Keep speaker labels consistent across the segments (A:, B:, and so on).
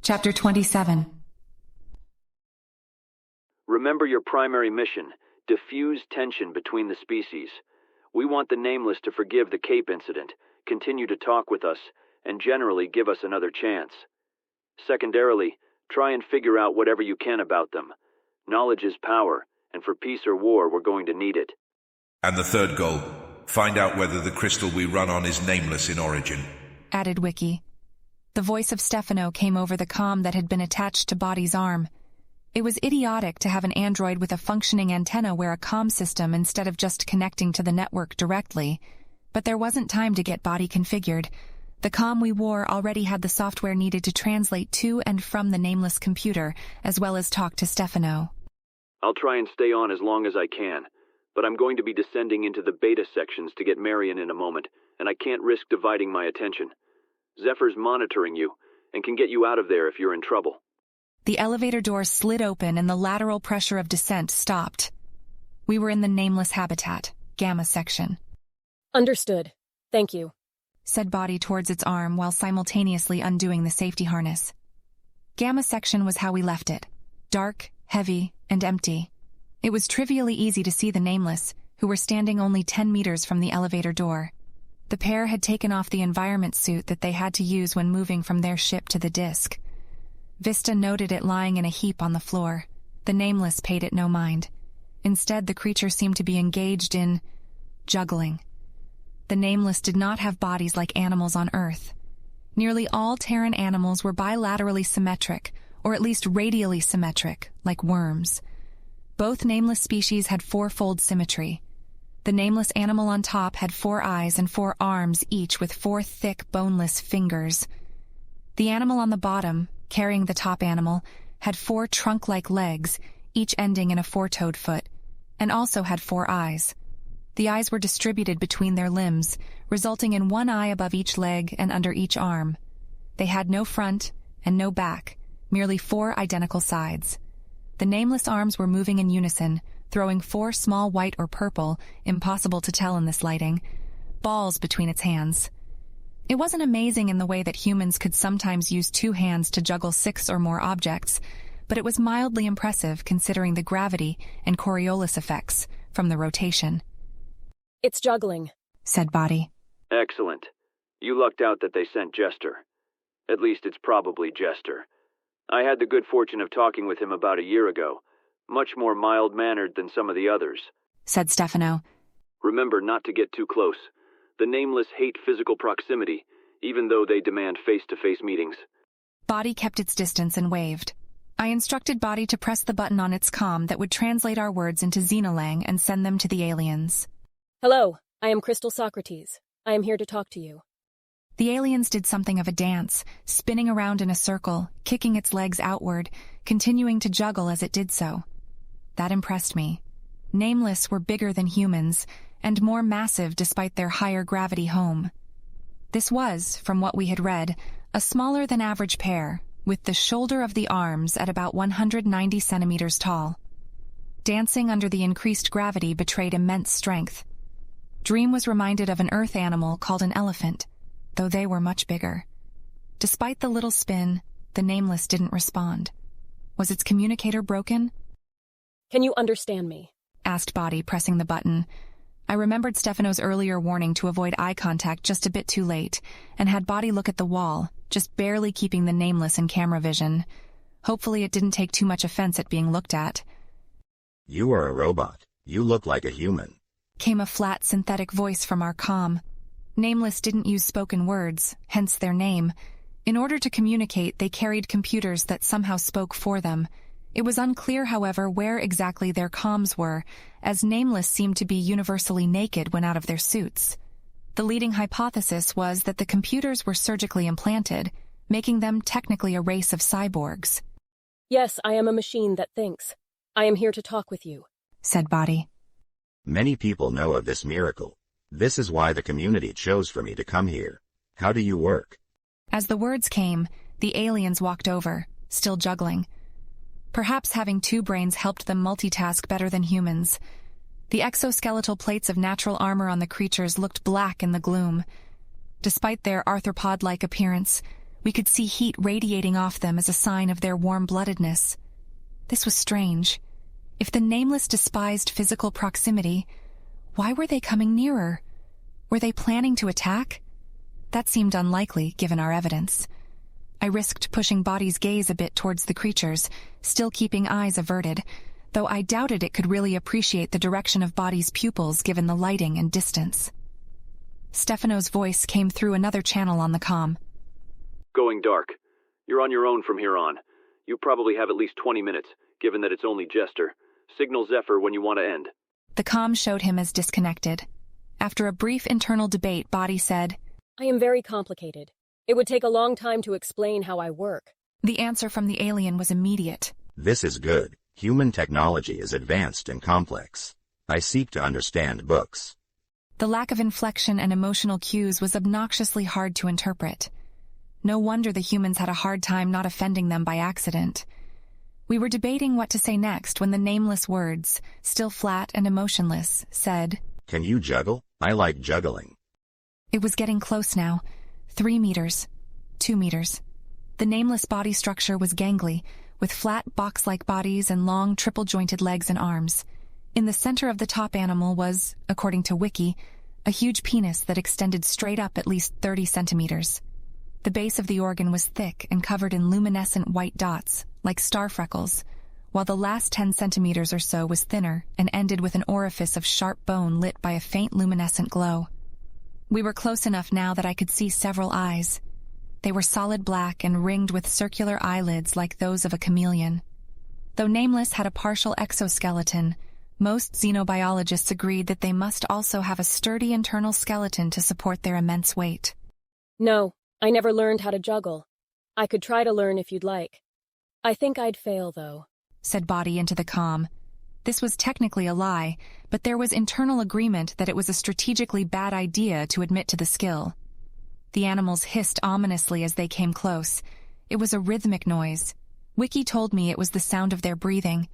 A: Chapter 27.
B: Remember your primary mission: diffuse tension between the species. We want the Nameless to forgive the Cape incident, continue to talk with us, and generally give us another chance. Secondarily, try and figure out whatever you can about them. Knowledge is power, and for peace or war, we're going to need it.
C: And the third goal, find out whether the crystal we run on is nameless in origin,
A: added Wiki. The voice of Stefano came over the comm that had been attached to Body's arm. It was idiotic to have an android with a functioning antenna wear a comm system instead of just connecting to the network directly, but there wasn't time to get Body configured. The comm we wore already had the software needed to translate to and from the Nameless computer, as well as talk to Stefano.
B: I'll try and stay on as long as I can, but I'm going to be descending into the beta sections to get Marion in a moment, and I can't risk dividing my attention. Zephyr's monitoring you, and can get you out of there if you're in trouble.
A: The elevator door slid open and the lateral pressure of descent stopped. We were in the Nameless habitat, Gamma section.
D: Understood. Thank you,
A: said Body towards its arm while simultaneously undoing the safety harness. Gamma section was how we left it. Dark, heavy, and empty. It was trivially easy to see the Nameless, who were standing only 10 meters from the elevator door. The pair had taken off the environment suit that they had to use when moving from their ship to the disk. Vista noted it lying in a heap on the floor. The Nameless paid it no mind. Instead, the creature seemed to be engaged in juggling. The Nameless did not have bodies like animals on Earth. Nearly all Terran animals were bilaterally symmetric, or at least radially symmetric, like worms. Both Nameless species had fourfold symmetry. The Nameless animal on top had 4 eyes and 4 arms, each with 4 thick, boneless fingers. The animal on the bottom, carrying the top animal, had 4 trunk-like legs, each ending in a 4-toed foot, and also had 4 eyes. The eyes were distributed between their limbs, resulting in 1 eye above each leg and under each arm. They had no front and no back, merely 4 identical sides. The Nameless arms were moving in unison, throwing 4 small white or purple, impossible to tell in this lighting, balls between its hands. It wasn't amazing in the way that humans could sometimes use 2 hands to juggle 6 or more objects, but it was mildly impressive considering the gravity and Coriolis effects from the rotation.
D: It's juggling,
A: said Body.
B: Excellent. You lucked out that they sent Jester. At least it's probably Jester. I had the good fortune of talking with him about a year ago. Much more mild-mannered than some of the others,
A: said Stefano.
B: Remember not to get too close. The Nameless hate physical proximity, even though they demand face-to-face meetings.
A: Body kept its distance and waved. I instructed Body to press the button on its comm that would translate our words into Xenolang and send them to the aliens.
D: Hello, I am Crystal Socrates. I am here to talk to you.
A: The aliens did something of a dance, spinning around in a circle, kicking its legs outward, continuing to juggle as it did so. That impressed me. Nameless were bigger than humans, and more massive despite their higher gravity home. This was, from what we had read, a smaller than average pair, with the shoulder of the arms at about 190 centimeters tall. Dancing under the increased gravity betrayed immense strength. Dream was reminded of an earth animal called an elephant, though they were much bigger. Despite the little spin, the Nameless didn't respond. Was its communicator broken?
D: Can you understand me?
A: Asked Body, pressing the button. I remembered Stefano's earlier warning to avoid eye contact just a bit too late, and had Body look at the wall, just barely keeping the Nameless in camera vision. Hopefully it didn't take too much offense at being looked at.
E: You are a robot. You look like a human,
A: came a flat, synthetic voice from our comm. Nameless didn't use spoken words, hence their name. In order to communicate, they carried computers that somehow spoke for them. It was unclear, however, where exactly their comms were, as Nameless seemed to be universally naked when out of their suits. The leading hypothesis was that the computers were surgically implanted, making them technically a race of cyborgs.
D: Yes, I am a machine that thinks. I am here to talk with you,
A: said Body.
E: Many people know of this miracle. This is why the community chose for me to come here. How do you work?
A: As the words came, the aliens walked over, still juggling. Perhaps having 2 brains helped them multitask better than humans. The exoskeletal plates of natural armor on the creatures looked black in the gloom. Despite their arthropod-like appearance, We could see heat radiating off them as a sign of their warm-bloodedness. This was strange. If the Nameless despised physical proximity, why were they coming nearer? Were they planning to attack? That seemed unlikely, given our evidence. I risked pushing Body's gaze a bit towards the creatures, still keeping eyes averted, though I doubted it could really appreciate the direction of Body's pupils given the lighting and distance. Stefano's voice came through another channel on the comm.
B: Going dark. You're on your own from here on. You probably have at least 20 minutes, given that it's only Jester. Signal Zephyr when you want to end.
A: The comm showed him as disconnected. After a brief internal debate, Body said,
D: I am very complicated. It would take a long time to explain how I work.
A: The answer from the alien was immediate.
E: This is good. Human technology is advanced and complex. I seek to understand books.
A: The lack of inflection and emotional cues was obnoxiously hard to interpret. No wonder the humans had a hard time not offending them by accident. We were debating what to say next when the Nameless words, still flat and emotionless, said,
E: Can you juggle? I like juggling.
A: It was getting close now. 3 meters. 2 meters. The Nameless body structure was gangly, with flat box-like bodies and long triple-jointed legs and arms. In the center of the top animal was, according to Wiki, a huge penis that extended straight up at least 30 centimeters. The base of the organ was thick and covered in luminescent white dots, like star freckles, while the last 10 centimeters or so was thinner and ended with an orifice of sharp bone lit by a faint luminescent glow. We were close enough now that I could see several eyes. They were solid black and ringed with circular eyelids like those of a chameleon. Though Nameless had a partial exoskeleton, most xenobiologists agreed that they must also have a sturdy internal skeleton to support their immense weight.
D: No, I never learned how to juggle. I could try to learn if you'd like. I think I'd fail, though,
A: said Body into the comm. This was technically a lie, but there was internal agreement that it was a strategically bad idea to admit to the skill. The animals hissed ominously as they came close. It was a rhythmic noise. Wiki told me it was the sound of their breathing.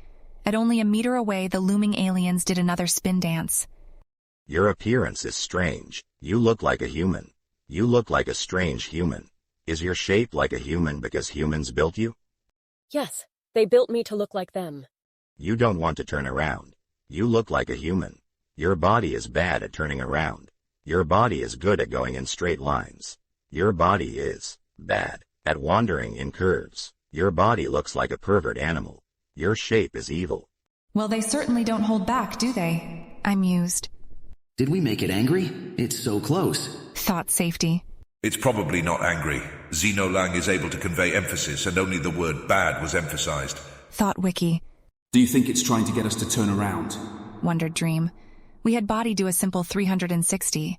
A: At only a meter away, the looming aliens did another spin dance.
E: Your appearance is strange. You look like a human. You look like a strange human. Is your shape like a human because humans built you?
D: Yes, they built me to look like them.
E: You don't want to turn around. You look like a human. Your body is bad at turning around. Your body is good at going in straight lines. Your body is bad at wandering in curves. Your body looks like a pervert animal. Your shape is evil.
A: Well, they certainly don't hold back, do they? I mused.
F: Did we make it angry? It's so close.
A: Thought Safety.
C: It's probably not angry. Xenolang is able to convey emphasis and only the word bad was emphasized.
A: Thought Wiki.
G: Do you think it's trying to get us to turn around?
A: Wondered Dream. We had Body do a simple 360.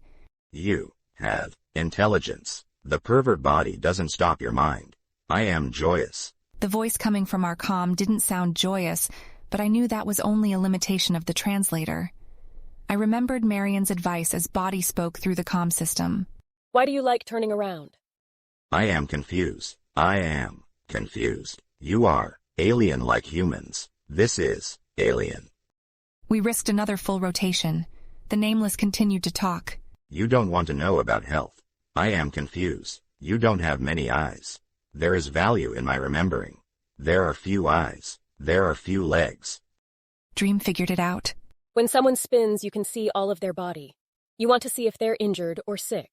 E: You have intelligence. The pervert body doesn't stop your mind. I am joyous.
A: The voice coming from our comm didn't sound joyous, but I knew that was only a limitation of the translator. I remembered Marion's advice as Body spoke through the comm system.
D: Why do you like turning around?
E: I am confused. I am confused. You are alien like humans. This is alien.
A: We risked another full rotation. The Nameless continued to talk.
E: You don't want to know about health. I am confused. You don't have many eyes. There is value in my remembering. There are few eyes. There are few legs.
A: Dream figured it out.
D: When someone spins, you can see all of their body. You want to see if they're injured or sick.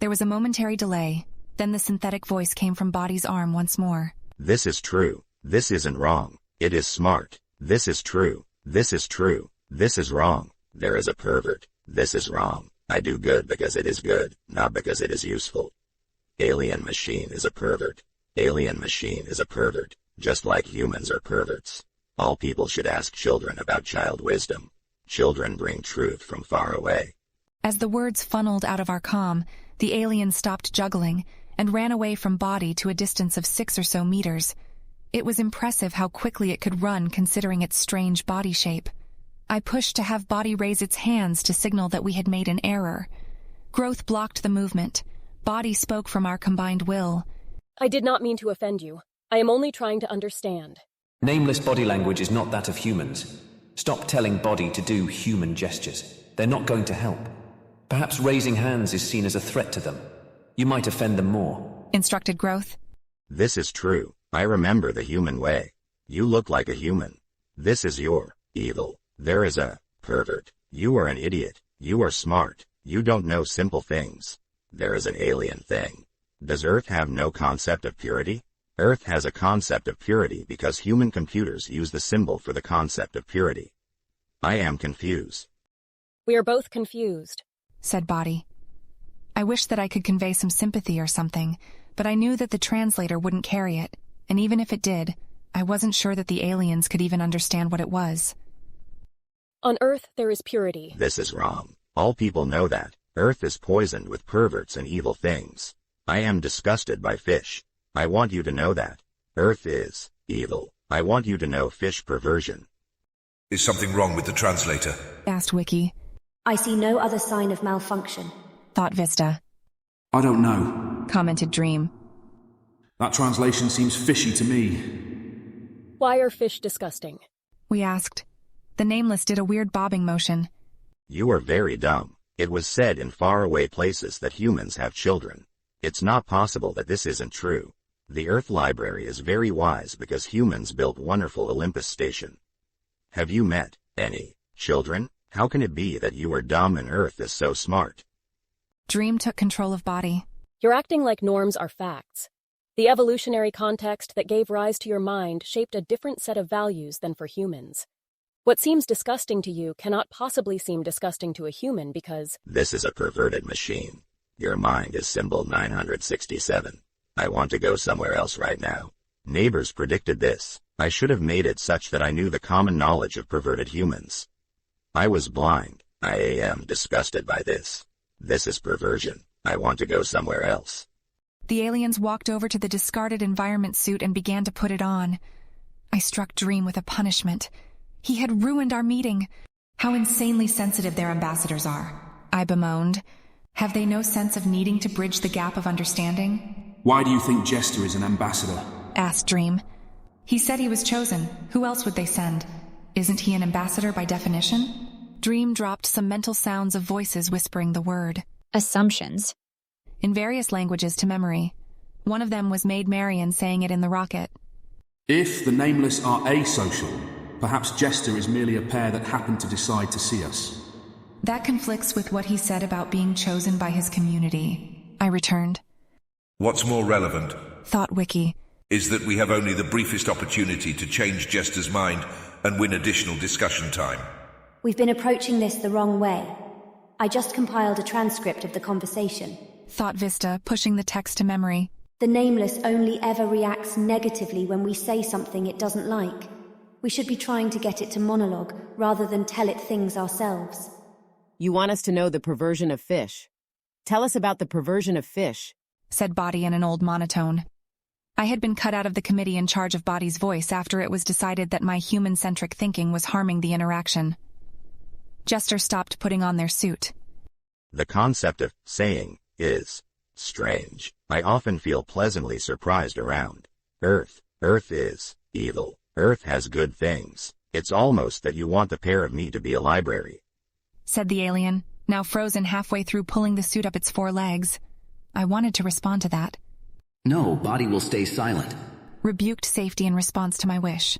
A: There was a momentary delay. Then the synthetic voice came from Body's arm once more.
E: This is true. This isn't wrong. It is smart. This is true. This is true. This is wrong. There is a pervert. This is wrong. I do good because it is good, not because it is useful. Alien machine is a pervert. Alien machine is a pervert, just like humans are perverts. All people should ask children about child wisdom. Children bring truth from far away.
A: As the words funneled out of our comm, the alien stopped juggling and ran away from Body to a distance of 6 or so meters. It was impressive how quickly it could run considering its strange body shape. I pushed to have Body raise its hands to signal that we had made an error. Growth blocked the movement. Body spoke from our combined will.
D: I did not mean to offend you. I am only trying to understand.
G: Nameless body language is not that of humans. Stop telling Body to do human gestures. They're not going to help. Perhaps raising hands is seen as a threat to them. You might offend them more.
A: instructed Growth.
E: This is true. I remember the human way. You look like a human. This is your evil. There is a pervert. You are an idiot. You are smart. You don't know simple things. There is an alien thing. Does Earth have no concept of purity? Earth has a concept of purity because human computers use the symbol for the concept of purity. I am confused.
D: We are both confused,
A: said Body. I wished that I could convey some sympathy or something, but I knew that the translator wouldn't carry it, and even if it did, I wasn't sure that the aliens could even understand what it was.
D: On Earth, there is purity.
E: This is wrong. All people know that. Earth is poisoned with perverts and evil things. I am disgusted by fish. I want you to know that. Earth is evil. I want you to know fish perversion.
C: Is something wrong with the translator?
A: Asked Wiki.
H: I see no other sign of malfunction.
A: Thought Vista.
I: I don't know,
A: commented Dream.
I: That translation seems fishy to me.
D: Why are fish disgusting?
A: We asked. The Nameless did a weird bobbing motion.
E: You are very dumb. It was said in faraway places that humans have children. It's not possible that this isn't true. The Earth Library is very wise because humans built wonderful Olympus Station. Have you met any children? How can it be that you are dumb and Earth is so smart?
A: Dream took control of Body.
D: You're acting like norms are facts. The evolutionary context that gave rise to your mind shaped a different set of values than for humans. What seems disgusting to you cannot possibly seem disgusting to a human because...
E: This is a perverted machine. Your mind is symbol 967. I want to go somewhere else right now. Neighbors predicted this. I should have made it such that I knew the common knowledge of perverted humans. I was blind. I am disgusted by this. This is perversion. I want to go somewhere else.
A: The aliens walked over to the discarded environment suit and began to put it on. I struck Dream with a punishment. He had ruined our meeting. How insanely sensitive their ambassadors are, I bemoaned. Have they no sense of needing to bridge the gap of understanding?
I: Why do you think Jester is an ambassador?
A: Asked Dream. He said he was chosen. Who else would they send? Isn't he an ambassador by definition? Dream dropped some mental sounds of voices whispering the word.
J: Assumptions.
A: In various languages to memory. One of them was Maid Marian saying it in the rocket.
I: If the Nameless are asocial, perhaps Jester is merely a pair that happened to decide to see us.
A: That conflicts with what he said about being chosen by his community, I returned.
C: What's more relevant,
A: thought Wiki,
C: is that we have only the briefest opportunity to change Jester's mind and win additional discussion time.
H: We've been approaching this the wrong way. I just compiled a transcript of the conversation.
A: Thought Vista, pushing the text to memory.
H: The Nameless only ever reacts negatively when we say something it doesn't like. We should be trying to get it to monologue rather than tell it things ourselves.
K: You want us to know the perversion of fish. Tell us about the perversion of fish,
A: said Body in an old monotone. I had been cut out of the committee in charge of Body's voice after it was decided that my human-centric thinking was harming the interaction. Jester stopped putting on their suit.
E: The concept of saying is strange. I often feel pleasantly surprised around Earth. Earth is evil. Earth has good things. It's almost that you want the pair of me to be a library,
A: said the alien, now frozen halfway through pulling the suit up its 4 legs. I wanted to respond to that.
F: No, Body will stay silent.
A: Rebuked Safety in response to my wish.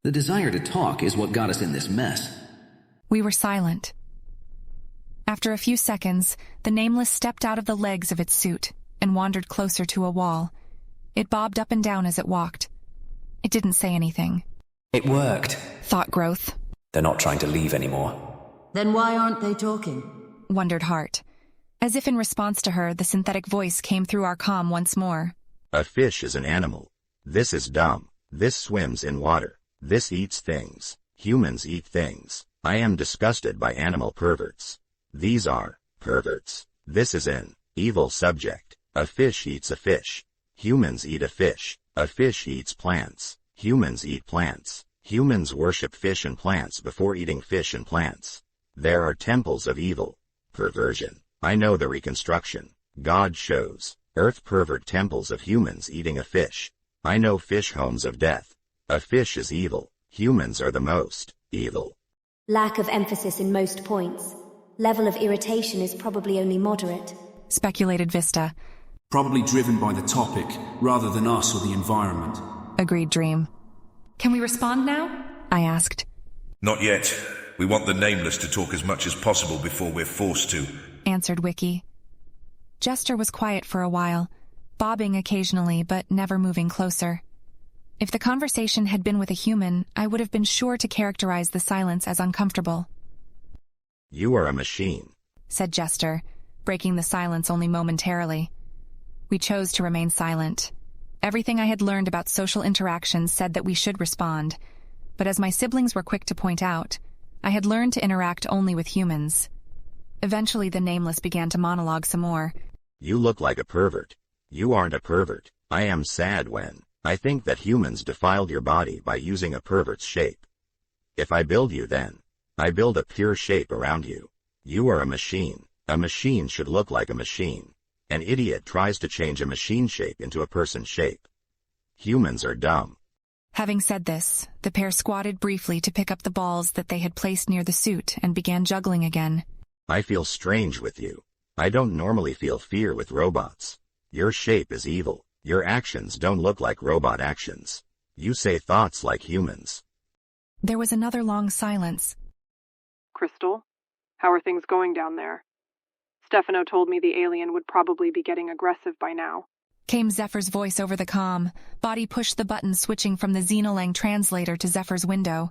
F: The desire to talk is what got us in this mess.
A: We were silent. After a few seconds, the Nameless stepped out of the legs of its suit and wandered closer to a wall. It bobbed up and down as it walked. It didn't say anything.
G: It worked,
A: thought Growth.
G: They're not trying to leave anymore.
L: Then why aren't they talking?
A: Wondered Hart. As if in response to her, the synthetic voice came through our comm once more.
E: A fish is an animal. This is dumb. This swims in water. This eats things. Humans eat things. I am disgusted by animal perverts. These are perverts. This is an evil subject. A fish eats a fish. Humans eat a fish. A fish eats plants. Humans eat plants. Humans worship fish and plants before eating fish and plants. There are temples of evil. Perversion. I know the reconstruction. God shows Earth pervert temples of humans eating a fish. I know fish homes of death. A fish is evil. Humans are the most evil.
H: Lack of emphasis in most points. Level of irritation is probably only moderate,
A: speculated Vista.
I: Probably driven by the topic, rather than us or the environment.
A: Agreed Dream.
J: Can we respond now?
A: I asked.
C: Not yet. We want the Nameless to talk as much as possible before we're forced to,
A: answered Wiki. Jester was quiet for a while, bobbing occasionally but never moving closer. If the conversation had been with a human, I would have been sure to characterize the silence as uncomfortable.
E: You are a machine,
A: said Jester, breaking the silence only momentarily. We chose to remain silent. Everything I had learned about social interactions said that we should respond, but as my siblings were quick to point out, I had learned to interact only with humans. Eventually the Nameless began to monologue some more.
E: You look like a pervert. You aren't a pervert. I am sad when I think that humans defiled your body by using a pervert's shape. If I build you then, I build a pure shape around you. You are a machine. A machine should look like a machine. An idiot tries to change a machine shape into a person shape. Humans are dumb.
A: Having said this, the pair squatted briefly to pick up the balls that they had placed near the suit and began juggling again.
E: I feel strange with you. I don't normally feel fear with robots. Your shape is evil. Your actions don't look like robot actions. You say thoughts like humans.
A: There was another long silence.
M: Crystal, how are things going down there? Stefano told me the alien would probably be getting aggressive by now.
A: Came Zephyr's voice over the comm. Body pushed the button switching from the Xenolang translator to Zephyr's window.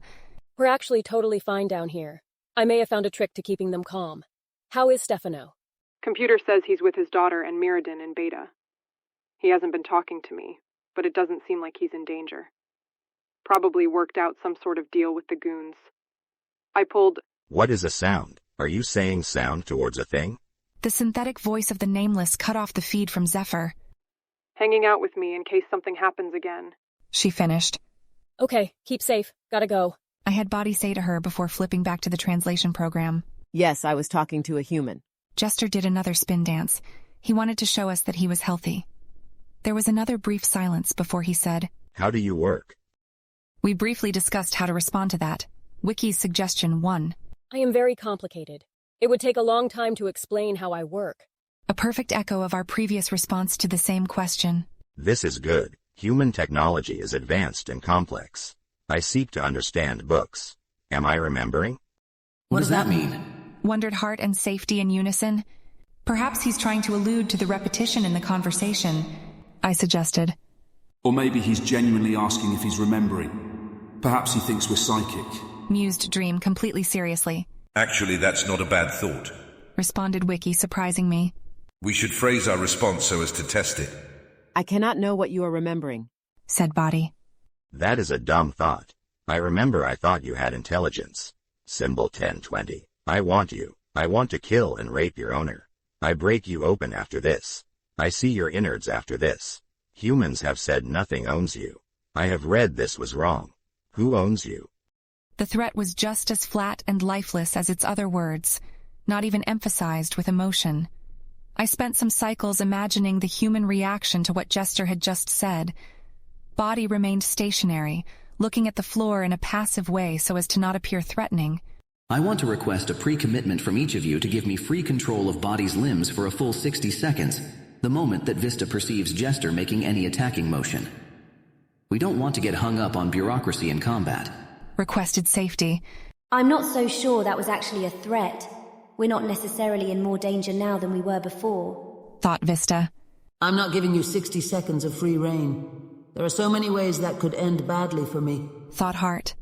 D: We're actually totally fine down here. I may have found a trick to keeping them calm. How is Stefano?
M: Computer says he's with his daughter and Mirrodin in beta. He hasn't been talking to me, but it doesn't seem like he's in danger. Probably worked out some sort of deal with the goons. I pulled...
E: What is a sound? Are you saying sound towards a thing?
A: The synthetic voice of the Nameless cut off the feed from Zephyr.
M: Hanging out with me in case something happens again.
A: She finished.
D: Okay, keep safe. Gotta go.
A: I had Body say to her before flipping back to the translation program.
K: Yes, I was talking to a human.
A: Jester did another spin dance. He wanted to show us that he was healthy. There was another brief silence before he said,
E: How do you work?
A: We briefly discussed how to respond to that. Wiki's suggestion won.
D: I am very complicated. It would take a long time to explain how I work.
A: A perfect echo of our previous response to the same question.
E: This is good. Human technology is advanced and complex. I seek to understand books. Am I remembering?
F: What does that mean?
A: Wondered Heart and Safety in unison. Perhaps he's trying to allude to the repetition in the conversation, I suggested.
I: Or maybe he's genuinely asking if he's remembering. Perhaps he thinks we're psychic.
A: Mused Dream completely seriously.
C: Actually, that's not a bad thought,
A: responded Wiki, surprising me.
C: We should phrase our response so as to test it.
K: I cannot know what you are remembering,
A: said Body.
E: That is a dumb thought. I remember I thought you had intelligence. Symbol 1020. I want you. I want to kill and rape your owner. I break you open after this. I see your innards after this. Humans have said nothing owns you. I have read this was wrong. Who owns you?
A: The threat was just as flat and lifeless as its other words, not even emphasized with emotion. I spent some cycles imagining the human reaction to what Jester had just said. Body remained stationary, looking at the floor in a passive way so as to not appear threatening.
F: I want to request a pre-commitment from each of you to give me free control of Body's limbs for a full 60 seconds, the moment that Vista perceives Jester making any attacking motion. We don't want to get hung up on bureaucracy in combat.
A: Requested Safety.
H: I'm not so sure that was actually a threat. We're not necessarily in more danger now than we were before,
A: thought Vista.
L: I'm not giving you 60 seconds of free reign. There are so many ways that could end badly for me,
A: thought Heart.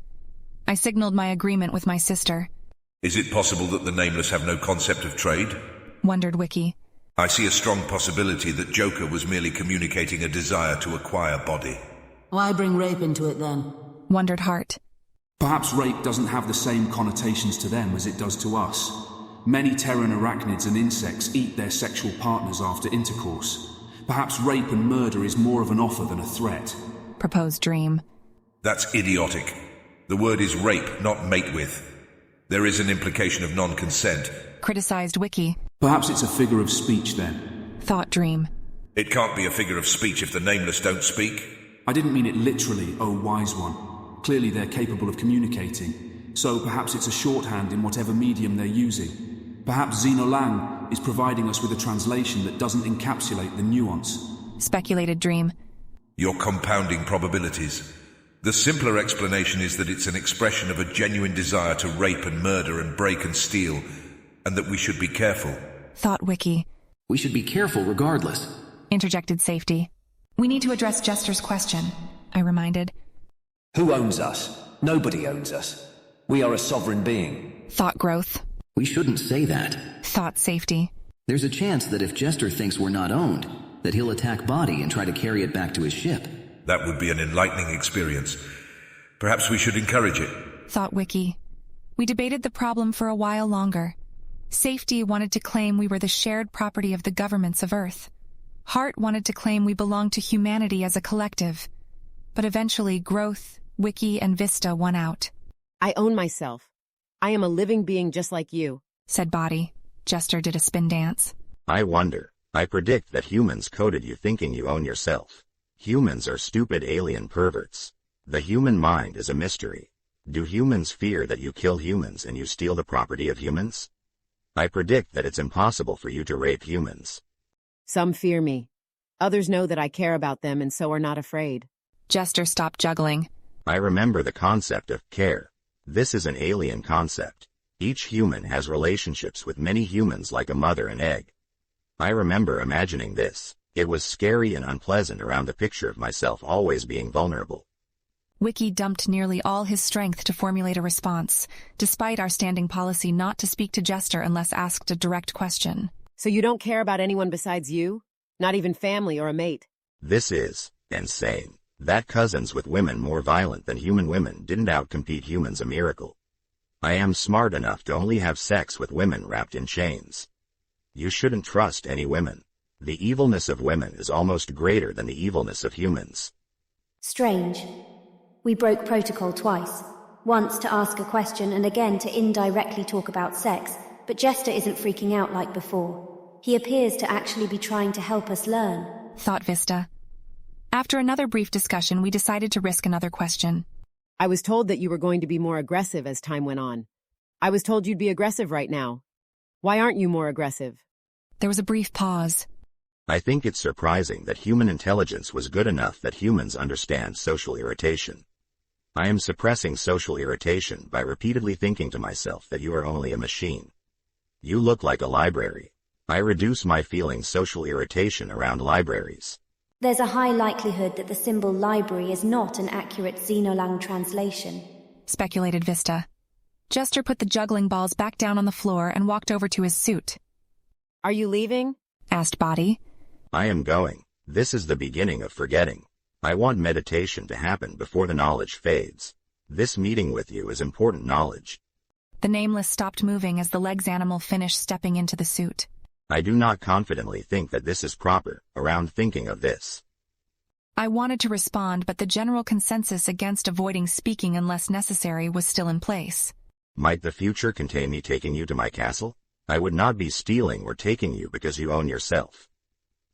A: I signaled my agreement with my sister.
C: Is it possible that the Nameless have no concept of trade?
A: Wondered Wiki.
C: I see a strong possibility that Joker was merely communicating a desire to acquire Body.
L: Why bring rape into it then?
A: Wondered Heart.
I: Perhaps rape doesn't have the same connotations to them as it does to us. Many Terran arachnids and insects eat their sexual partners after intercourse. Perhaps rape and murder is more of an offer than a threat.
A: Proposed Dream.
C: That's idiotic. The word is rape, not mate with. There is an implication of non-consent.
A: Criticized Wiki.
I: Perhaps it's a figure of speech then.
A: Thought Dream.
C: It can't be a figure of speech if the Nameless don't speak.
I: I didn't mean it literally, oh wise one. Clearly they're capable of communicating. So perhaps it's a shorthand in whatever medium they're using. Perhaps Xenolang is providing us with a translation that doesn't encapsulate the nuance.
A: Speculated Dream.
C: You're compounding probabilities. The simpler explanation is that it's an expression of a genuine desire to rape and murder and break and steal, and that we should be careful.
A: Thought Wiki.
F: We should be careful regardless.
A: Interjected Safety. We need to address Jester's question, I reminded.
G: Who owns us? Nobody owns us. We are a sovereign being.
A: Thought Growth.
F: We shouldn't say that.
A: Thought Safety.
F: There's a chance that if Jester thinks we're not owned, that he'll attack Body and try to carry it back to his ship.
C: That would be an enlightening experience. Perhaps we should encourage it.
A: Thought Wiki. We debated the problem for a while longer. Safety wanted to claim we were the shared property of the governments of Earth. Heart wanted to claim we belonged to humanity as a collective. But eventually Growth, Wiki, and Vista won out.
K: I own myself. I am a living being just like you,
A: said Body. Jester did a spin dance.
E: I wonder. I predict that humans coded you thinking you own yourself. Humans are stupid alien perverts. The human mind is a mystery. Do humans fear that you kill humans and you steal the property of humans? I predict that it's impossible for you to rape humans.
K: Some fear me. Others know that I care about them and so are not afraid.
A: Jester stopped juggling.
E: I remember the concept of care. This is an alien concept. Each human has relationships with many humans like a mother and egg. I remember imagining this. It was scary and unpleasant around the picture of myself always being vulnerable.
A: Wiki dumped nearly all his strength to formulate a response, despite our standing policy not to speak to Jester unless asked a direct question.
K: So you don't care about anyone besides you? Not even family or a mate?
E: This is insane. That cousins with women more violent than human women didn't outcompete humans a miracle. I am smart enough to only have sex with women wrapped in chains. You shouldn't trust any women. The evilness of women is almost greater than the evilness of humans.
H: Strange. We broke protocol twice. Once to ask a question and again to indirectly talk about sex, but Jester isn't freaking out like before. He appears to actually be trying to help us learn.
A: Thought Vista. After another brief discussion, we decided to risk another question.
K: I was told that you were going to be more aggressive as time went on. I was told you'd be aggressive right now. Why aren't you more aggressive?
A: There was a brief pause.
E: I think it's surprising that human intelligence was good enough that humans understand social irritation. I am suppressing social irritation by repeatedly thinking to myself that you are only a machine. You look like a library. I reduce my feeling social irritation around libraries.
H: There's a high likelihood that the symbol library is not an accurate Xenolang translation,
A: speculated Vista. Jester put the juggling balls back down on the floor and walked over to his suit.
K: Are you leaving?
A: Asked Body.
E: I am going. This is the beginning of forgetting. I want meditation to happen before the knowledge fades. This meeting with you is important knowledge.
A: The Nameless stopped moving as the legs animal finished stepping into the suit.
E: I do not confidently think that this is proper, around thinking of this.
A: I wanted to respond, but the general consensus against avoiding speaking unless necessary was still in place.
E: Might the future contain me taking you to my castle? I would not be stealing or taking you because you own yourself.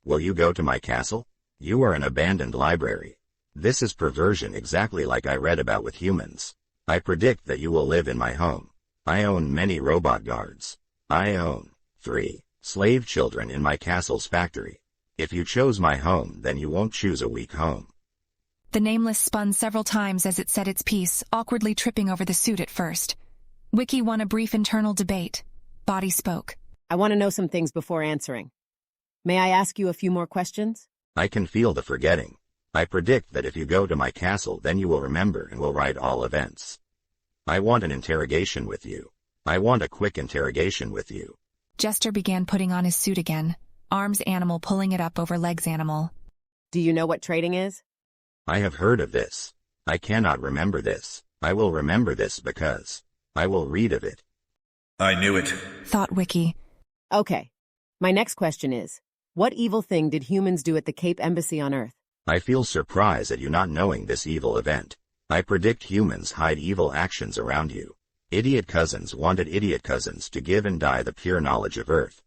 E: Will you go to my castle? You are an abandoned library. This is perversion exactly like I read about with humans. I predict that you will live in my home. I own many robot guards. I own 3 slave children in my castle's factory. If you chose my home, then you won't choose a weak home.
A: The Nameless spun several times as it said its piece, awkwardly tripping over the suit at first. Wiki won a brief internal debate. Body spoke.
K: I want to know some things before answering. May I ask you a few more questions?
E: I can feel the forgetting. I predict that if you go to my castle, then you will remember and will write all events. I want an interrogation with you. I want a quick interrogation with you.
A: Jester began putting on his suit again, arms animal pulling it up over legs animal.
K: Do you know what trading is?
E: I have heard of this. I cannot remember this. I will remember this because I will read of it.
C: I knew it.
A: Thought Wiki.
K: Okay. My next question is, what evil thing did humans do at the Cape Embassy on Earth?
E: I feel surprised at you not knowing this evil event. I predict humans hide evil actions around you. Idiot cousins wanted idiot cousins to give and die the pure knowledge of Earth.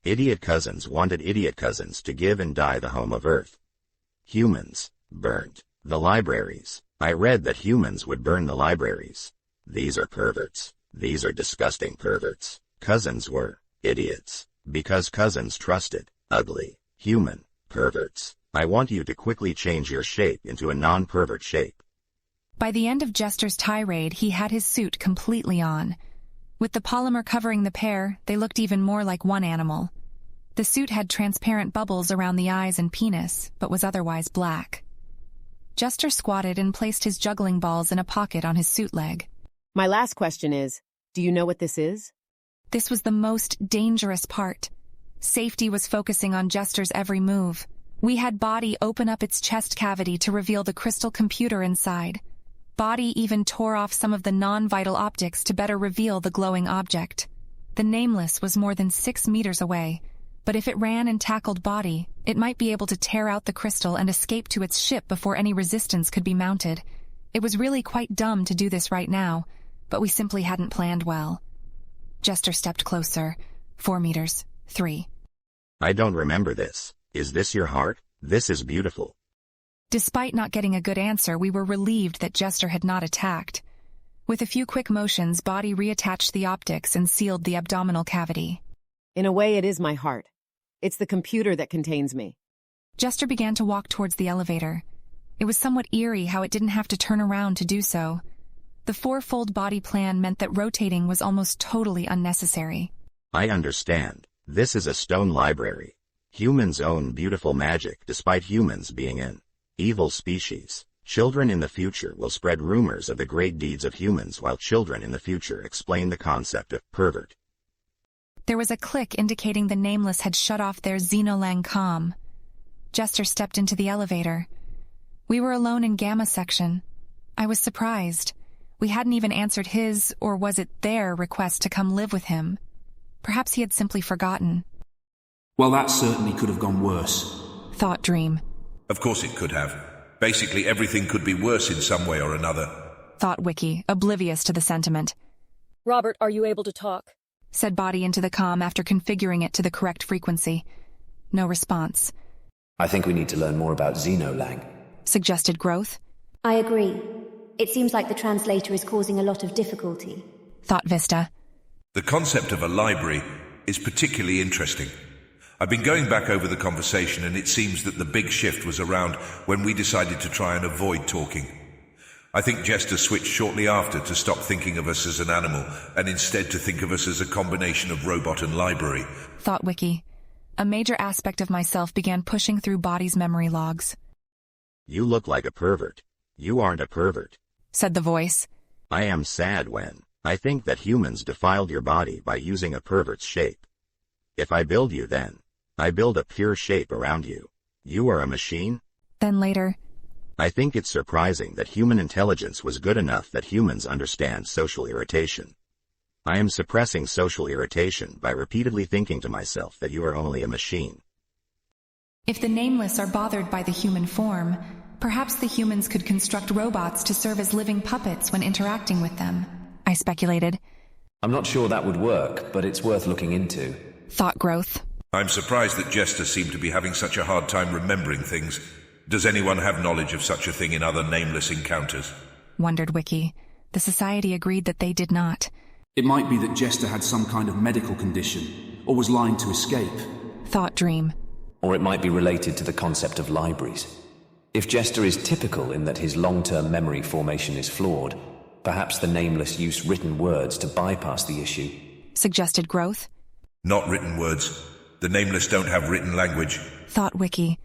E: Idiot cousins wanted idiot cousins to give and die the home of Earth. Humans burned the libraries. I read that humans would burn the libraries. These are perverts. These are disgusting perverts. Cousins were idiots. Because cousins trusted, ugly, human, perverts. I want you to quickly change your shape into a non-pervert shape.
A: By the end of Jester's tirade, he had his suit completely on. With the polymer covering the pair, they looked even more like one animal. The suit had transparent bubbles around the eyes and penis, but was otherwise black. Jester squatted and placed his juggling balls in a pocket on his suit leg.
K: My last question is, do you know what this is?
A: This was the most dangerous part. Safety was focusing on Jester's every move. We had Body open up its chest cavity to reveal the crystal computer inside. Body even tore off some of the non-vital optics to better reveal the glowing object. The Nameless was more than 6 meters away, but if it ran and tackled Body, it might be able to tear out the crystal and escape to its ship before any resistance could be mounted. It was really quite dumb to do this right now, but we simply hadn't planned well. Jester stepped closer. 4 meters. 3.
E: I don't remember this. Is this your heart? This is beautiful.
A: Despite not getting a good answer, we were relieved that Jester had not attacked. With a few quick motions, Body reattached the optics and sealed the abdominal cavity.
K: In a way, it is my heart. It's the computer that contains me.
A: Jester began to walk towards the elevator. It was somewhat eerie how it didn't have to turn around to do so. The 4-fold body plan meant that rotating was almost totally unnecessary.
E: I understand. This is a stone library. Humans own beautiful magic despite humans being an evil species. Children in the future will spread rumors of the great deeds of humans while children in the future explain the concept of pervert.
A: There was a click indicating the Nameless had shut off their Xenolang comm. Jester stepped into the elevator. We were alone in Gamma section. I was surprised. We hadn't even answered his, or was it their, request to come live with him. Perhaps he had simply forgotten.
I: Well, that certainly could have gone worse.
A: Thought Dream.
C: Of course it could have. Basically everything could be worse in some way or another.
A: Thought Wiki, oblivious to the sentiment.
D: Robert, are you able to talk?
A: Said Body into the comm after configuring it to the correct frequency. No response.
G: I think we need to learn more about Xenolang.
A: Suggested Growth.
H: I agree. It seems like the translator is causing a lot of difficulty.
A: Thought Vista.
C: The concept of a library is particularly interesting. I've been going back over the conversation and it seems that the big shift was around when we decided to try and avoid talking. I think Jester switched shortly after to stop thinking of us as an animal and instead to think of us as a combination of robot and library.
A: Thought Wiki. A major aspect of myself began pushing through Body's memory logs.
E: You look like a pervert. You aren't a pervert.
A: Said the voice.
E: I am sad when I think that humans defiled your body by using a pervert's shape. If I build you then, I build a pure shape around you. You are a machine?
A: Then later.
E: I think it's surprising that human intelligence was good enough that humans understand social irritation. I am suppressing social irritation by repeatedly thinking to myself that you are only a machine.
A: If the Nameless are bothered by the human form, perhaps the humans could construct robots to serve as living puppets when interacting with them, I speculated.
G: I'm not sure that would work, but it's worth looking into.
A: Thought Growth.
C: I'm surprised that Jester seemed to be having such a hard time remembering things. Does anyone have knowledge of such a thing in other Nameless encounters?
A: Wondered Wiki. The Society agreed that they did not.
I: It might be that Jester had some kind of medical condition, or was lying to escape.
A: Thought Dream.
G: Or it might be related to the concept of libraries. If Jester is typical in that his long-term memory formation is flawed, perhaps the Nameless use written words to bypass the issue.
A: Suggested Growth.
C: Not written words. The Nameless don't have written language.
A: Thought Wiki.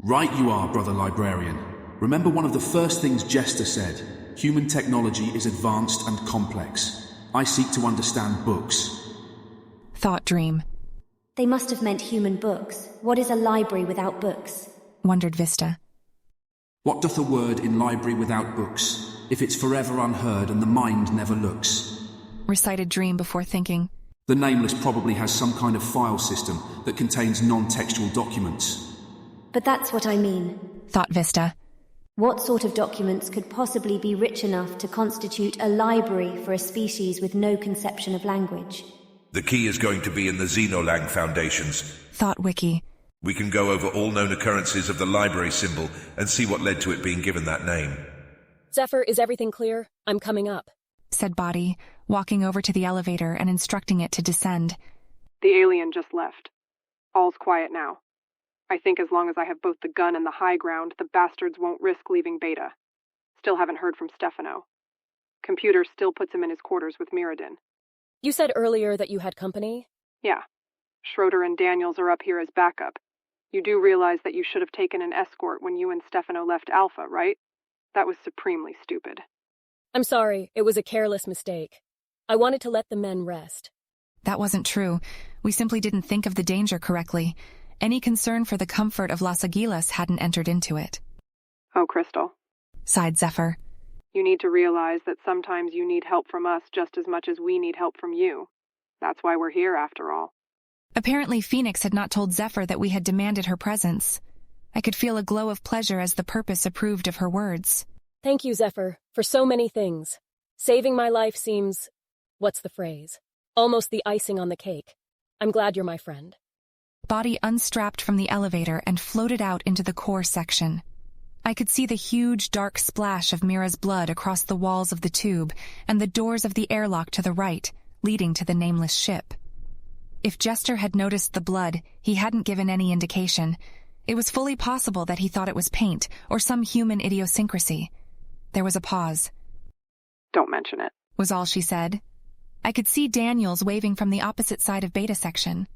I: Right you are, brother librarian. Remember one of the first things Jester said. Human technology is advanced and complex. I seek to understand books.
A: Thought Dream.
H: They must have meant human books. What is a library without books?
A: Wondered Vista.
I: What doth a word in library without books, if it's forever unheard and the mind never looks?
A: Recited Dream before thinking.
I: The Nameless probably has some kind of file system that contains non-textual documents.
H: But that's what I mean.
A: Thought Vista.
H: What sort of documents could possibly be rich enough to constitute a library for a species with no conception of language?
C: The key is going to be in the Xenolang foundations.
A: Thought Wiki.
C: We can go over all known occurrences of the library symbol and see what led to it being given that name.
D: Zephyr, is everything clear? I'm coming up.
A: Said Body, walking over to the elevator and instructing it to descend.
M: The alien just left. All's quiet now. I think as long as I have both the gun and the high ground, the bastards won't risk leaving Beta. Still haven't heard from Stefano. Computer still puts him in his quarters with Mirrodin.
D: You said earlier that you had company?
M: Yeah. Schroeder and Daniels are up here as backup. You do realize that you should have taken an escort when you and Stefano left Alpha, right? That was supremely stupid.
D: I'm sorry, it was a careless mistake. I wanted to let the men rest.
A: That wasn't true. We simply didn't think of the danger correctly. Any concern for the comfort of Las Aguilas hadn't entered into it.
M: Oh, Crystal,
A: sighed Zephyr.
M: You need to realize that sometimes you need help from us just as much as we need help from you. That's why we're here, after all.
A: Apparently Phoenix had not told Zephyr that we had demanded her presence. I could feel a glow of pleasure as the purpose approved of her words.
D: Thank you, Zephyr, for so many things. Saving my life seems... what's the phrase? Almost the icing on the cake. I'm glad you're my friend.
A: Body unstrapped from the elevator and floated out into the core section. I could see the huge dark splash of Mira's blood across the walls of the tube and the doors of the airlock to the right, leading to the Nameless ship. If Jester had noticed the blood, he hadn't given any indication. It was fully possible that he thought it was paint or some human idiosyncrasy. There was a pause.
M: Don't mention it,
A: was all she said. I could see Daniels waving from the opposite side of Beta section.